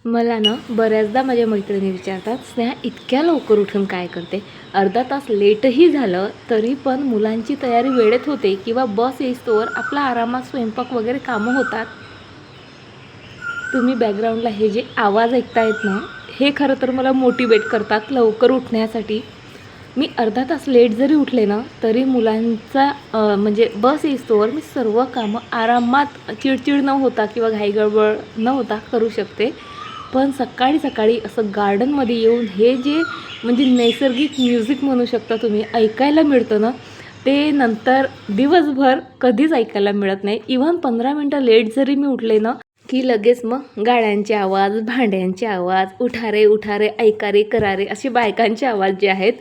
मला ना बऱ्याचदा माझ्या मैत्रिणी विचारतात, स्नेहा इतक्या लवकर उठून काय करते? अर्धा तास लेटही झालं तरी पण मुलांची तयारी वेळेत होते किंवा बस येईस्तोवर आपला आरामात स्वयंपाक वगैरे कामं होतात. तुम्ही बॅकग्राऊंडला हे जे आवाज ऐकतायत ना, हे खरं तर मला मोटिवेट करतात लवकर उठण्यासाठी. मी अर्धा तास लेट जरी उठले ना तरी मुलांचा म्हणजे बस येईस्तोवर मी सर्व कामं आरामात चिडचिड न होता किंवा घाईगडबड न होता करू शकते. पण सकाळी सकाळी असं गार्डनमध्ये येऊन हे जे म्हणजे नैसर्गिक म्युझिक म्हणू शकता तुम्ही ऐकायला मिळतं ना, ते नंतर दिवसभर कधीच ऐकायला मिळत नाही. इव्हन 15 मिनटं लेट जरी मी उठले ना की लगेच मग गाड्यांचे आवाज, भांड्यांचे आवाज, उठारे उठारे ऐकारे करारे असे बायकांचे आवाज जे आहेत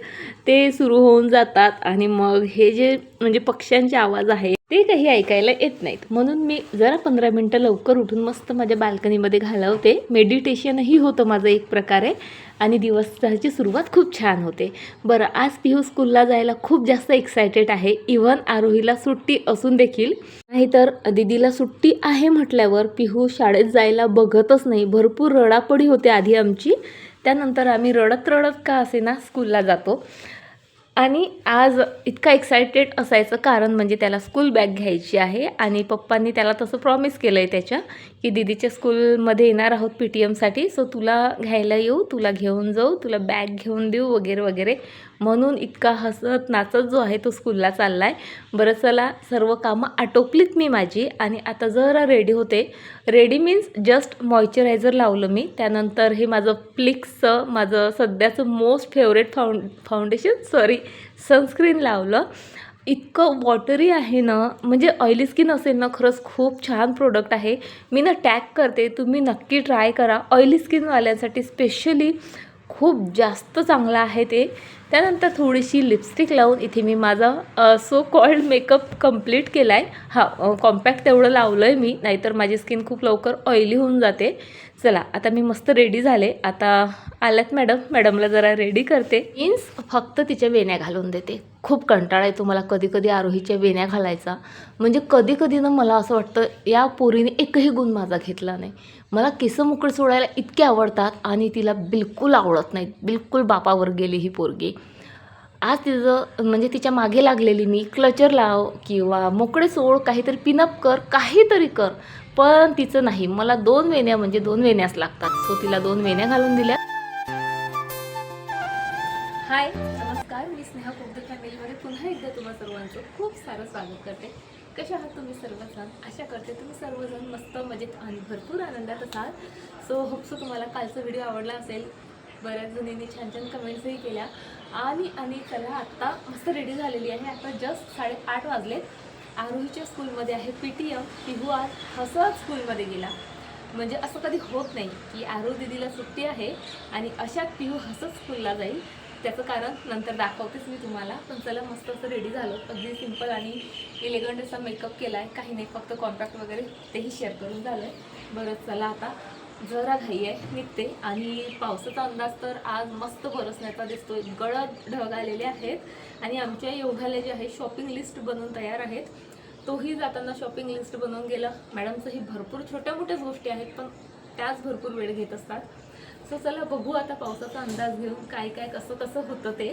ते सुरू होऊन जातात. आणि मग हे जे म्हणजे पक्ष्यांचे आवाज आहेत ते काही ऐकायला येत नाहीत. म्हणून मी जरा 15 मिनटं लवकर उठून मस्त माझ्या बाल्कनीमध्ये घालवते. मेडिटेशनही होतं माझं एक प्रकारे आणि दिवसाची सुरुवात खूप छान होते. बरं, आज पिहू स्कूलला जायला खूप जास्त एक्सायटेड आहे. इव्हन आरोहीला सुट्टी असून देखील. नाहीतर दीदीला सुट्टी आहे म्हटल्यावर पिहू शाळेत जायला बघतच नाही. भरपूर रडापडी होते आधी आमची, त्यानंतर आम्ही रडत रडत का असेना स्कूलला जातो. आणि आज इतका एक्सायटेड असायचं कारण म्हणजे त्याला स्कूल बॅग घ्यायची आहे आणि पप्पांनी त्याला तसं प्रॉमिस केलं आहे त्याच्या की दीदीच्या स्कूलमध्ये येणार आहोत PTMसाठी, सो तुला घ्यायला येऊ, तुला घेऊन जाऊ, तुला बॅग घेऊन देऊ वगैरे वगैरे. म्हणून इतका हसत नाचत जो आहे तो स्कूलला चालला आहे. बरं चला, सर्व कामं आटोपलीत मी माझी आणि आता जरा रेडी होते. रेडी मीन्स जस्ट मॉइश्चरायझर लावलं मी. त्यानंतर हे माझं प्लिक्सचं माझं सध्याचं मोस्ट फेवरेट फाउंडेशन सनस्क्रीन लावलं. इतकं वॉटरी आहे ना, म्हणजे ऑइली स्किन असेल ना, खरंच खूप छान प्रोडक्ट आहे. मी ना टॅग करते, तुम्ही नक्की ट्राय करा. ऑइली स्किनवाल्यांसाठी स्पेशली खूप जास्त चांगलं आहे ते. त्यानंतर थोडीशी लिपस्टिक लावून इथे मी माझा सो कॉल्ड मेकअप कंप्लीट केला आहे. कॉम्पॅक्ट तेवढं लावलं आहे मी, नाहीतर माझी स्किन खूप लवकर ऑइली होऊन जाते. चला, आता मी मस्त रेडी झाले. आता आल्यात मॅडमला जरा रेडी करते. मीन्स फक्त तिच्या वेण्या घालून देते. खूप कंटाळा येतो मला कधी कधी आरोहीच्या वेण्या घालायचा. म्हणजे कधी कधी ना मला असं वाटतं या पोरीने एकही गुण माझा घेतला नाही. मला केस मोकळे सोडायला इतके आवडतात आणि तिला बिलकुल आवडत नाहीत. बिलकुल बापावर गेली ही पोरगी. आज तिचं म्हणजे तिच्या मागे लागलेली मी, क्लचर लाव किंवा मोकळे सोड, काहीतरी पिनअप कर, काहीतरी कर, पण तिचं नाही. मला 2 वेण्या म्हणजे 2 वेण्याच लागतात. सो तिला 2 वेण्या घालून दिल्या. हाय, नमस्कार. मी स्नेहा कुक फॅमिलीमध्ये पुन्हा एकदा तुम्हा सर्वांचं खूप सारं स्वागत करते. कशा आहात तुम्ही सर्वजण? आशा करते तुम्ही सर्वजण मस्त मजेत आणि भरपूर आनंदात असाल. सो होपसो तुम्हाला कालचा व्हिडिओ आवडला असेल. बऱ्याच जणींनी छान छान कमेंट्सही केल्या. आणि चला, आत्ता मस्त रेडी झालेली आहे. आता जस्ट 8:30 वाजलेत. आरोहीच्या स्कूलमध्ये आहे PTM. पिहू आज हसत स्कूलमध्ये गेला. म्हणजे असं कधी होत नाही की आरो दीदीला सुट्टी आहे आणि अशात पिहू हसत स्कूलला जाईल. त्याचं कारण नंतर दाखवतेच मी तुम्हाला. पण चला, मस्त असं रेडी झालं. अगदी सिम्पल आणि एलिगंट असा मेकअप केला आहे. काही नाही, फक्त कॉन्ट्रॅक्ट वगैरे तेही शेअर करून झालं आहे. बरं चला, आता जरा घाई आहे, निघते. आणि पावसाचा अंदाज तर आज मस्त बरसण्याचा दिसतोय. गडद ढग आलेले आहेत आणि आमच्या योगाला जे आहे शॉपिंग लिस्ट बनवून तयार आहेत. तोही जाताना शॉपिंग लिस्ट बनवून गेला. मॅडमचंही भरपूर छोट्या मोठ्याच गोष्टी आहेत, पण त्याच भरपूर वेळ घेत असतात. सो चला, बघू आता पावसाचा अंदाज घेऊन काय काय कसं कसं होतं ते.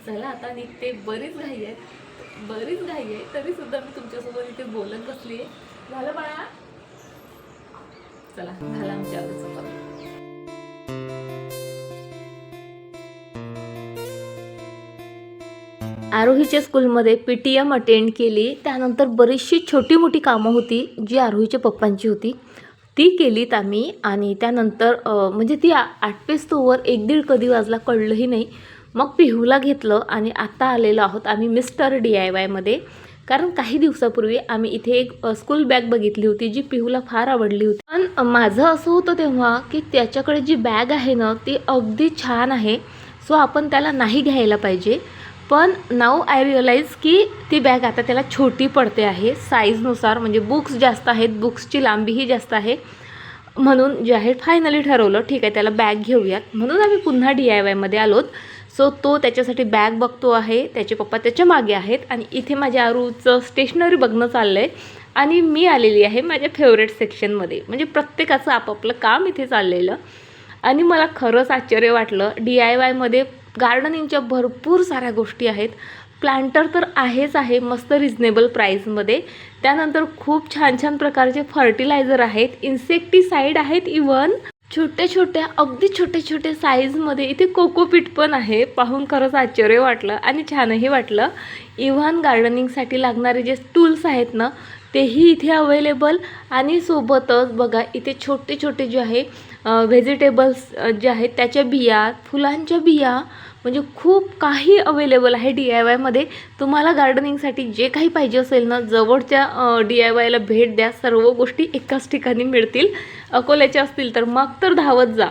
चला, आता निघते. बरीच घाई आहे तरीसुद्धा मी तुमच्यासोबत इथे बोलत बसली आहे. झालं बाळा? चला, झालं आमच्या आवडीचं. आरोहीच्या स्कूलमध्ये PTM अटेंड केली. त्यानंतर बरीचशी छोटी मोठी कामं होती जी आरोहीच्या पप्पांची होती, ती केलीत आम्ही. आणि त्यानंतर म्हणजे ती आटपेस्तोवर 1-1:30 कधी वाजला कळलंही नाही. मग पिहूला घेतलं आणि आता आलेलो आहोत आम्ही मिस्टर DIYमध्ये. कारण काही दिवसापूर्वी आम्ही इथे एक स्कूल बॅग बघितली होती जी पिहूला फार आवडली होती. पण माझं असं होतं तेव्हा की त्याच्याकडे जी बॅग आहे ना ती अगदी छान आहे, सो आपण त्याला नाही घ्यायला पाहिजे. पण नाऊ आय रिअलाइज की ती बॅग आता त्याला छोटी पडते आहे साईजनुसार. म्हणजे बुक्स जास्त आहेत, बुक्सची लांबीही जास्त आहे. म्हणून जे आहे फायनली ठरवलं, ठीक आहे त्याला बॅग घेऊयात. म्हणून आम्ही पुन्हा DIYमध्ये आलोत. सो तो त्याच्यासाठी बॅग बघतो आहे, त्याचे पप्पा त्याच्या मागे आहेत आणि इथे माझ्या आरूचं स्टेशनरी बघणं चाललं आहे. आणि मी आलेली आहे माझ्या फेवरेट सेक्शनमध्ये. म्हणजे प्रत्येकाचं आपापलं काम इथे चाललेलं. आणि मला खरंच आश्चर्य वाटलं, DIYमध्ये गार्डनिंगच्या भरपूर साऱ्या गोष्टी आहेत. प्लांटर तर आहेच आहे मस्त रिजनेबल प्राईसमध्ये. त्यानंतर खूप छान छान प्रकारचे फर्टिलायझर आहेत, इन्सेक्टिसाईड आहेत, इवन छोट्या अगदी छोटे साईजमध्ये इथे कोकोपीट पण आहे. पाहून खरंच आश्चर्य वाटलं आणि छानही वाटलं. इव्हन गार्डनिंगसाठी लागणारे जे टूल्स आहेत ना तेही इथे अवेलेबल. आणि सोबतच बघा इथे छोटे जे आहे व्हेजिटेबल्स जे आहेत त्याच्या बिया, फुलांच्या बिया, म्हणजे खूप काही अवेलेबल आहे DIYमध्ये. तुम्हाला गार्डनिंगसाठी जे काही पाहिजे असेल ना जवळच्या DIYला भेट द्या. सर्व गोष्टी एकाच ठिकाणी मिळतील. अकोल्याच्या असतील तर मग तर धावत जा,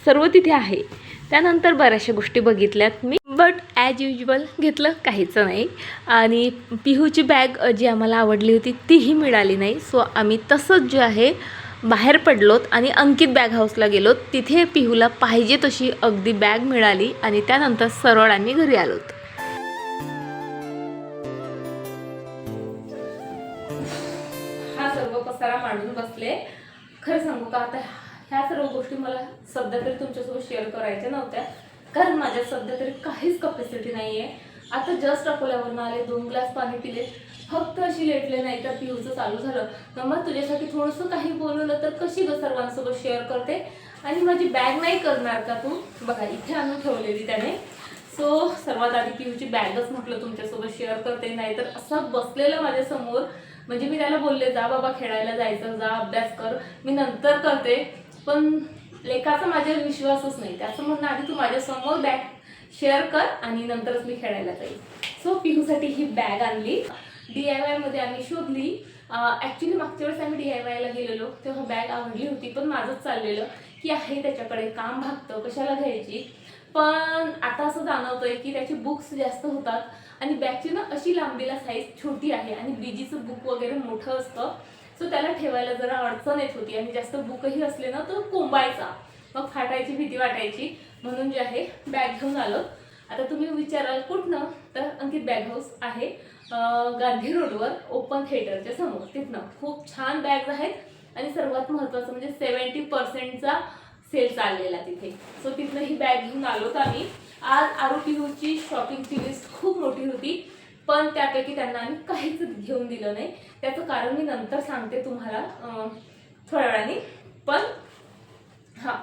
सर्व तिथे आहे. त्यानंतर बऱ्याचशा गोष्टी बघितल्यात मी, बट ॲज युजल घेतलं काहीच नाही. आणि पिहूची बॅग जी आम्हाला आवडली होती तीही मिळाली नाही. सो आम्ही तसंच जे आहे बाहेर पडलोत आणि अंकित बॅग हाऊसला गेलोत. तिथे पिहूला पाहिजे तशी अगदी बॅग मिळाली आणि त्यानंतर सरळ आम्ही घरी आलोत. हा सर्व पसारा मांडून बसले. खरं सांगू का, आता ह्या सर्व गोष्टी मला सध्या तरी तुमच्यासोबत शेअर करायच्या नव्हत्या, कारण माझ्या सध्या तरी काहीच कपॅसिटी नाही आहे. आता जस्ट अकोल्यावरून आले, 2 ग्लास पाणी पिले, फक्त अशी लेटले नाही तर पिऊचं चालू झालं, मम्मा तुझ्यासाठी थोडंसं काही बोलवलं तर कशी ग सर्वांसोबत शेअर करते आणि माझी बॅग नाही करणार का तू. बघा इथे आणून ठेवलेली त्याने. सो सर्वात आधी पिऊची बॅगच म्हटलं तुमच्यासोबत शेअर करते. नाहीतर असं बसलेलं माझ्यासमोर, म्हणजे मी त्याला बोलले जा बाबा खेळायला जायचं, जा अभ्यास कर, मी नंतर करते. पण लेकाचा माझ्यावर विश्वासच नाही. त्याचं म्हणणं आधी तू माझ्यासमोर बॅग शेअर कर आणि नंतरच मी खेळायला जाईल. सो पिहूसाठी ही बॅग आणली. DIYमध्ये आम्ही शोधली. ॲक्च्युली मागच्या वेळेस आम्ही DIYला गेलेलो तेव्हा बॅग आवडली होती, पण माझंच चाललेलं की आहे त्याच्याकडे, काम भागतं, कशाला घ्यायची. पण आता असं जाणवतंय की त्याचे बुक्स जास्त होतात आणि बॅगची ना अशी लांबीला साईज छोटी आहे आणि बीजीचं बुक वगैरे मोठं असतं. सो त्याला ठेवायला जरा अडचण येत होती आणि जास्त बुकही असले ना तर कोंबायचा, मग फाटायची भीती वाटायची. म्हणून जे आहे बॅग घेऊन आलो. आता तुम्ही विचाराल कुठनं, तर अंकित बॅग हाऊस आहे गांधी रोडवर ओपन थिएटरच्या समोर. तिथनं खूप छान बॅग्स आहेत आणि सर्वात महत्त्वाचं म्हणजे 70% सेल चाललेला तिथे. सो तिथनं ही बॅग घेऊन आलोत आम्ही. आज आरोपीहूची शॉपिंगची लिस्ट खूप मोठी होती, पण त्यापैकी त्यांना आम्ही काहीच घेऊन दिलं नाही. त्याचं कारण मी नंतर सांगते तुम्हाला थोड्या वेळाने. पण हां,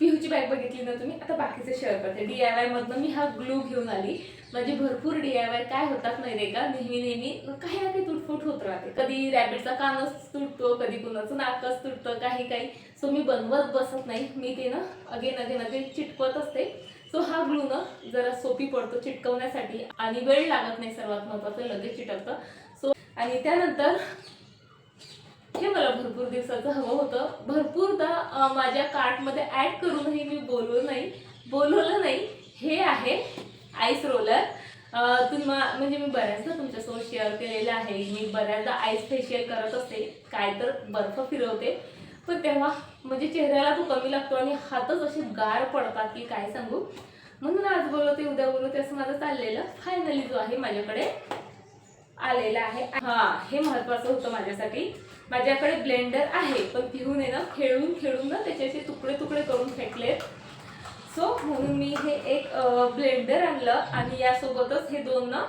पिहूची बॅग बघितली ना तुम्ही, आता बाकीचे शेअर करते. DIYमधनं मी हा ग्लू घेऊन आली. म्हणजे भरपूर DIY काय होतात माहिती आहे का, नेहमी काही ना काही तुटफूट होत राहते. कधी रॅबिटचा कानच तुटतो, कधी कुणाचं नाकच तुटतं, काही. सो मी बनवत बसत नाही, मी ते ना अगेन चिटकवत असते. सो हा ग्लू ना जरा सोपी पडतो चिटकवण्यासाठी आणि वेळ लागत नाही, सर्वात महत्त्वाचं लगेच चिटकतं. सो आणि त्यानंतर हे मला भरपूर दिवसाचं हवं होतं. भरपूरदा माझ्या कार्टमध्ये ॲड करूनही मी बोलवलं नाही. हे आहे आईस रोलर. म्हणजे मी बऱ्याचदा तुमच्यासोबत शेअर केलेलं आहे. मी बऱ्याचदा आईस फेशियल करत असते, काय तर बर्फ फिरवते, पण तेव्हा म्हणजे चेहऱ्याला तो कमी लागतो आणि हातच असे गार पडतात की काय सांगू. म्हणून आज बोलवते उद्या बोलवते असं माझं चाललेलं. फायनली जो आहे माझ्याकडे आलेला आहे. हां, हे महत्त्वाचं होतं माझ्यासाठी. माझ्याकडे ब्लेंडर आहे, पण पिहूने ना खेळून ना त्याचे असे तुकडे करून फेकलेत. सो म्हणून मी हे एक ब्लेंडर आणलं आणि यासोबतच हे 2 ना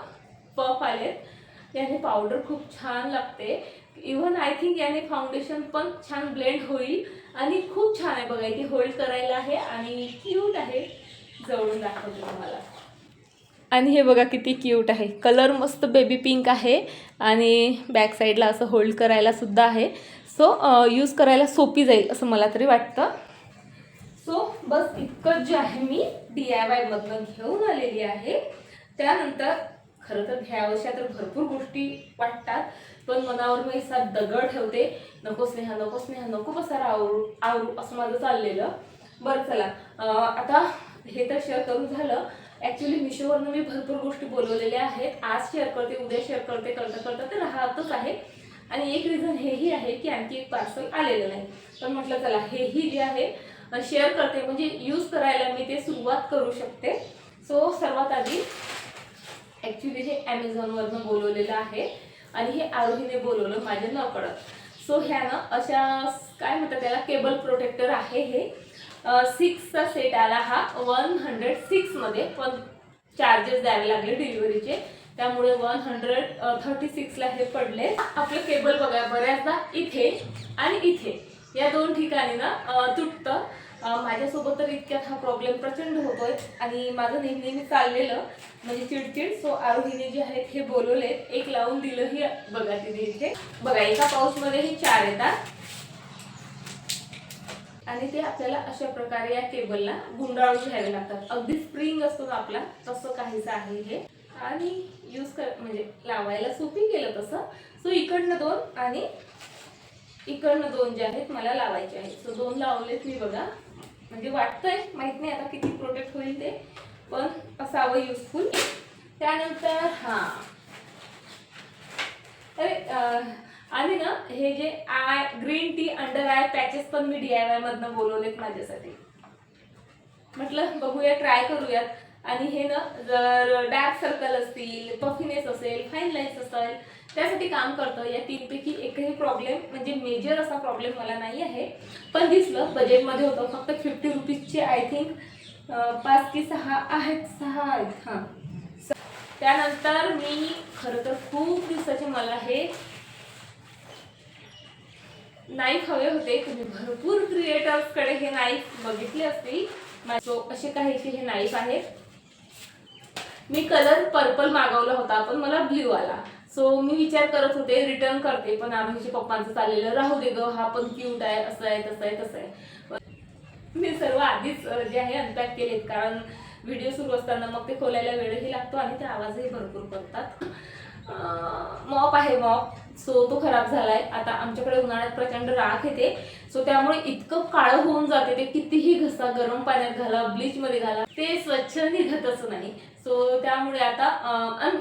पफ आलेत. याने पावडर खूप छान लागते. इव्हन आय थिंक याने फाउंडेशन पण छान ब्लेंड होईल आणि खूप छान आहे. बघा इथे होल्ड करायला आहे आणि क्यूट आहे. जवळून दाखवते तुम्हाला. आणि हे बघा किती क्यूट आहे. कलर मस्त बेबी पिंक आहे आणि बॅक साईडला असं होल्ड करायला सुद्धा आहे. सो यूज करायला सोपी जाईल असं मला तरी वाटतं. सो बस इतकंच जे आहे मी DIYमधनं घेऊन आलेली आहे. त्यानंतर खरं तर घ्यावश्या तर भरपूर गोष्टी वाटतात, पण मनावर मी असा दगड ठेवते, नको स्नेहा नको पसारा आवरू असं माझं चाललेलं. बरं चला, आता हे तर शेअर करून झालं. ॲक्च्युली मिशोवरनं मी भरपूर गोष्टी बोलवलेल्या आहेत. आज शेअर करते, उद्या शेअर करते, करता ते राहतच आहे. आणि एक रिझन हेही आहे की आणखी एक पार्सल आलेलं नाही, पण म्हटलं चला हेही जे आहे शेअर करते, म्हणजे यूज करायला मी ते सुरुवात करू शकते. सो सर्वात आधी ॲक्च्युली हे ॲमेझॉनवरनं बोलवलेलं आहे. आणि हे आरोहीने बोलवलं माझ्या न कळत. सो ह्या ना अशा काय म्हणतात त्याला, केबल प्रोटेक्टर आहे हे. 6चा सेट आला हा 106मध्ये, पण चार्जेस द्यावे लागले डिलिव्हरीचे, त्यामुळे 136ला हे पडले. आपलं केबल बघा बऱ्याचदा इथे आणि इथे या दोन ठिकाणी ना तुटतं. माझ्यासोबत तर इतक्यात हा प्रॉब्लेम प्रचंड होतोय आणि माझं नेहमी चाललेलं म्हणजे चिडचिड. सो आरोहीने जे आहेत हे बोलवले, एक लावून दिलं ही बघा तिने इथे. बघा एका पाऊचमध्ये हे 4 येतात आणि ते आपल्याला अशा प्रकारे या केबलला गुंडाळून घ्यावे लागतात. अगदी स्प्रिंग असतो ना आपला, तसं काहीच आहे हे. आणि यूज म्हणजे लावायला सोपी केलं तसं. सो इकडनं 2 आणि इकडनं 2 जे आहेत मला लावायचे आहेत. सो 2 लावलेत मी बघा. म्हणजे वाटतंय, माहित नाही आता किती प्रोटेक्ट होईल ते, पण असावं युजफुल. त्यानंतर आणि ना हे जे green tea under eye patches पण मी DIY मधनं बोलवलेत माझ्यासाठी. म्हटलं बघूया, ट्राय करूयात. आणि हे ना जर डार्क सर्कल असतील, पफिनेस असेल, फाईन लाईन्स असेल, त्यासाठी काम करतं. या 3पैकी एकही प्रॉब्लेम म्हणजे मेजर असा प्रॉब्लेम मला नाही आहे. पण दिसलं बजेटमध्ये होतं, फक्त 50 रुपीजचे आय थिंक 5 की 6 आहेत. 6 आहेत हां. त्यानंतर मी खरं तर खूप दिवसाचे मला हे नाईफ हवे होते. तुम्ही भरपूर क्रिएटर्सकडे हे नाईफ बघितले असतील. सो असे काहीसे हे नाईफ आहेत. मी कलर पर्पल मागवला होता, पण मला ब्ल्यू आला. सो मी विचार करत होते रिटर्न करते, पण आरोहीच्या पप्पांचं चाललेलं राहू दे ग, हा पण क्यूट आहे, असं आहे तसं आहे तसं आहे. मी सर्व आधीच जे आहे अनपॅक केलेत, कारण व्हिडिओ सुरू असताना मग ते खोलायला वेळही लागतो आणि ते आवाजही भरपूर करतात. मॉप आहे मॉप. सो तो खराब झालाय. आता आमच्याकडे उन्हाळ्यात प्रचंड राख येते, सो त्यामुळे इतकं काळं होऊन जाते ते. कितीही घसा गरम पाण्यात घाला, ब्लीच मध्ये घाला, ते स्वच्छ निघतच नाही. सो त्यामुळे आता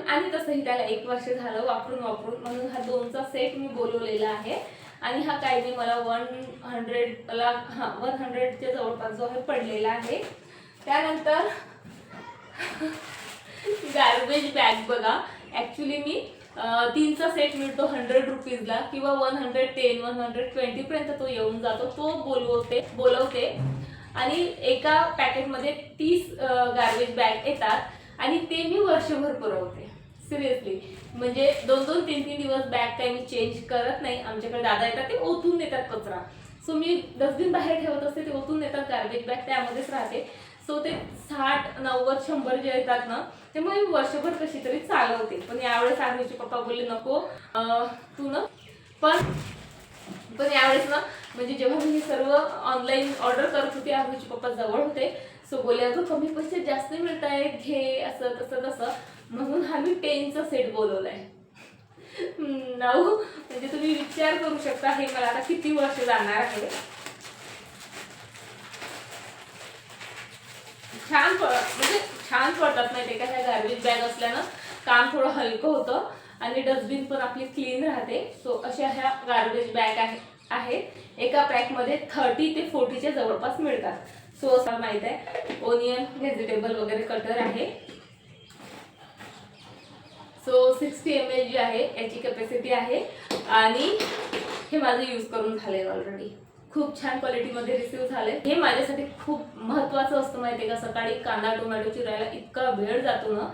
आणि तसंही त्याला 1 वर्ष झालं वापरून म्हणून हा 2चा सेट मी बोलवलेला आहे. आणि हा काही नाही मला 100च्या जवळपास जो आहे पडलेला आहे. त्यानंतर गार्बेज बॅग बघा. ॲक्च्युली मी 3चा सेट मिळतो 100 रुपीजला किंवा 110, 120 पर्यंत तो येऊन जातो. तो बोलवते आणि एका पॅकेटमध्ये 30 गार्बेज बॅग येतात आणि ते मी वर्षभर पुरवते. सिरियसली, म्हणजे 2-2, 3-3 दिवस बॅग काही मी चेंज करत नाही. आमच्याकडे दादा येतात, ते ओतून देतात कचरा. सो मी डस्टबिन बाहेर ठेवत असते, ते ओतून देतात गार्बेज बॅग, त्यामध्येच राहते. सो ते 60, 90, 100 जे येतात ना, ते मग मी वर्षभर कशी तरी चालवते. पण यावेळेस आरोहीचे पप्पा बोलले नको तू ना, पण यावेळेस ना म्हणजे जेव्हा मी हे सर्व ऑनलाईन ऑर्डर करत होते, आरोहीचे पप्पा जवळ होते. सो बोलले अगं कमी पैसे जास्त मिळत आहेत, घे असं तसं. म्हणून हा मी 10चा सेट बोलवलाय. 9 म्हणजे तुम्ही विचार करू शकता हे मला आता किती वर्ष जाणार आहे. छान पडतात माहिती का ह्या गार्बेज बॅग असल्यानं. काम थोडं हलकं होतं आणि डस्टबिन पण आपली क्लीन राहते. सो अशा ह्या गार्बेज बॅग आहेत. एका पॅकमध्ये 30 ते 40च्या जवळपास मिळतात. सो असं माहित आहे, ओनियन, व्हेजिटेबल वगैरे कटर आहे. सो 60 ml जी आहे याची कॅपॅसिटी आहे आणि हे माझं यूज करून झालंय ऑलरेडी. खूप छान क्वालिटीमध्ये रिसीव झालंय. हे माझ्यासाठी खूप महत्त्वाचं असतं माहिती आहे का. सकाळी कांदा टोमॅटो चिरायला इतका वेळ जातो ना.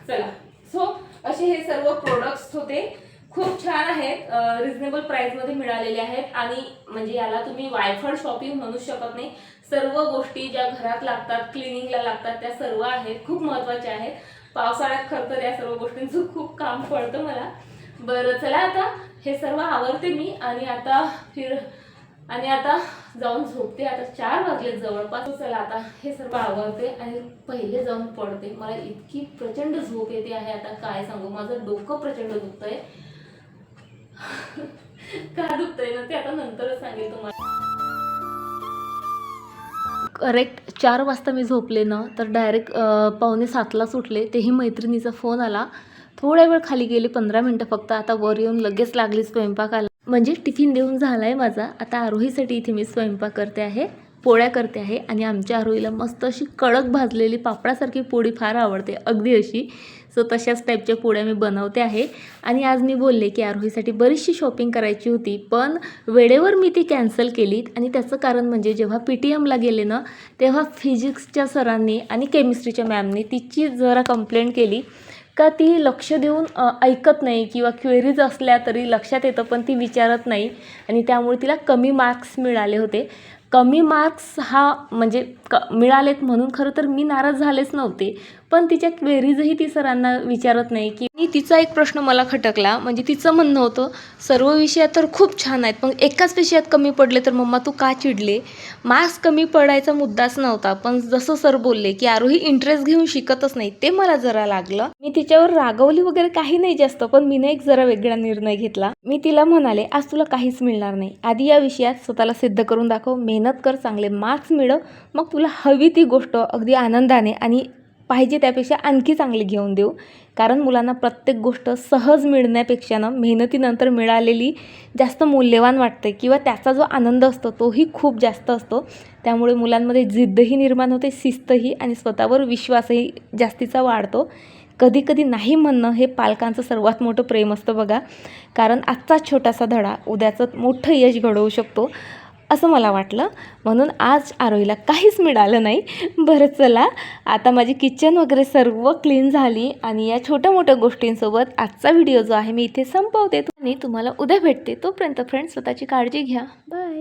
चला, सो असे हे सर्व प्रोडक्ट्स होते. खूप छान आहेत, रिझनेबल प्राइसमध्ये मिळालेले आहेत. आणि म्हणजे याला तुम्ही वायफळ शॉपिंग म्हणू शकत नाही. सर्व गोष्टी ज्या घरात लागतात, क्लिनिंगला लागतात, त्या सर्व आहेत. खूप महत्त्वाच्या आहेत. पावसाळ्यात खरं तर या सर्व गोष्टींचं खूप काम पडतं मला. बरं चला, आता हे सर्व आवरते मी आणि आता जाऊन झोपते. आता 4 वाजले जवळपास. चला आता हे सर्व आवरते आणि पहिले जाऊन पडते. मला इतकी प्रचंड झोप येते आहे आता काय सांगू. माझं डोकं प्रचंड दुखतंय. का दुखतंय ना ते आता नंतरच सांगेल तुम्हाला. करेक्ट 4 वाजता मी झोपले ना, तर डायरेक्ट 6:45लाच उठले. तेही मैत्रिणीचा फोन आला. थोड्या वेळ खाली गेले, 15 मिनटं फक्त. आता वर येऊन लगेच लागली स्वयंपाकाला. म्हणजे टिफिन देऊन झालाय माझा. आता आरोहीसाठी इथे मी स्वयंपाक करते आहे. पोळ्या करते आहे आणि आमच्या आरोहीला मस्त अशी कडक भाजलेली पापडासारखी पोळी फार आवडते, अगदी अशी. सो तशाच टाईपच्या पोळ्या मी बनवते आहे. आणि आज मी बोलले की आरोहीसाठी बरीचशी शॉपिंग करायची होती, पण वेळेवर मी ती कॅन्सल केली. आणि त्याचं कारण म्हणजे जेव्हा PTMला गेले ना, तेव्हा फिजिक्सच्या सरांनी आणि केमिस्ट्रीच्या मॅमनी तिची जरा कंप्लेंट केली का ती लक्ष देऊन ऐकत नाही, किंवा क्वेरीज असल्या तरी लक्षात येतं पण ती विचारत नाही, आणि त्यामुळे तिला कमी मार्क्स मिळाले होते. कमी मार्क्स म्हणजे मिळालेत म्हणून खरं तर मी नाराज झालेच नव्हते, पण तिच्या क्वेरीजही ती सरांना विचारत नाही. की तिचा एक प्रश्न मला खटकला, म्हणजे तिचं म्हणणं होतं सर्व विषयात तर खूप छान आहेत, पण एकाच विषयात कमी पडले तर मम्मा तू का चिडले. मार्क्स कमी पडायचा मुद्दाच नव्हता, पण जसं सर बोलले की आरोही इंटरेस्ट घेऊन शिकतच नाही, ते मला जरा लागलं. मी तिच्यावर रागवली वगैरे काही नाही जास्त, पण मी एक जरा वेगळा निर्णय घेतला. मी तिला म्हणाले आज तुला काहीच मिळणार नाही, आधी या विषयात स्वतःला सिद्ध करून दाखव, मेहनत कर, चांगले मार्क्स मिळव, मग तुला हवी ती गोष्ट अगदी आनंदाने आणि पाहिजे त्यापेक्षा आणखी चांगली घेऊन देऊ. कारण मुलांना प्रत्येक गोष्ट सहज मिळण्यापेक्षा ना मेहनतीनंतर मिळालेली जास्त मूल्यवान वाटते, किंवा त्याचा जो आनंद असतो तोही खूप जास्त असतो. त्यामुळे मुलांमध्ये जिद्दही निर्माण होते, शिस्तही, आणि स्वतःवर विश्वासही जास्तीचा वाढतो. कधी कधी नाही म्हणणं हे पालकांचं सर्वात मोठं प्रेम असतं बघा. कारण आजचा छोटासा धडा उद्याचं मोठं यश घडवू शकतो असं मला वाटलं. म्हणून आज आरोहीला काहीच मिळालं नाही. बरं चला, आता माझी किचन वगैरे सर्व क्लीन झाली, आणि या छोट्या मोठ्या गोष्टींसोबत आजचा व्हिडिओ जो आहे मी इथे संपवते. आणि तुम्हाला उद्या भेटते. तोपर्यंत फ्रेंड्स स्वतःची काळजी घ्या. बाय.